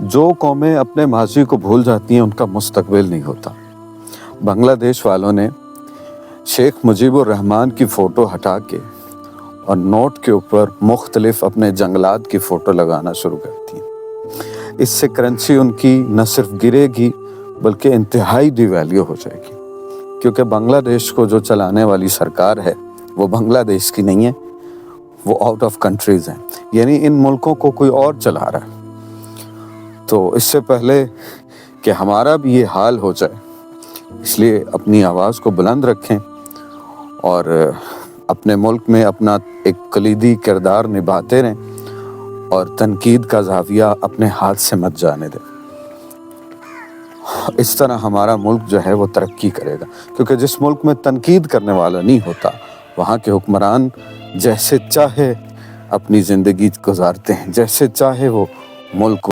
जो कौमें अपने माजी को भूल जाती हैं उनका मुस्तकबिल नहीं होता। बांग्लादेश वालों ने शेख मुजीबुर रहमान की फ़ोटो हटा के और नोट के ऊपर मुख्तलिफ अपने जंगलात की फ़ोटो लगाना शुरू कर दी। इससे करेंसी उनकी न सिर्फ गिरेगी बल्कि इंतहाई डिवैल्यू हो जाएगी, क्योंकि बांग्लादेश को जो चलाने वाली सरकार है वो बांग्लादेश की नहीं है, वो आउट ऑफ कंट्रीज़ हैं, यानी इन मुल्कों को कोई और चला रहा है। तो इससे पहले कि हमारा भी ये हाल हो जाए, इसलिए अपनी आवाज़ को बुलंद रखें और अपने मुल्क में अपना एक कलीदी किरदार निभाते रहें और तनकीद का ज़ाविया अपने हाथ से मत जाने दें। इस तरह हमारा मुल्क जो है वो तरक्की करेगा, क्योंकि जिस मुल्क में तनकीद करने वाला नहीं होता वहाँ के हुक्मरान जैसे चाहे अपनी ज़िंदगी गुजारते हैं, जैसे चाहे वो मुल्क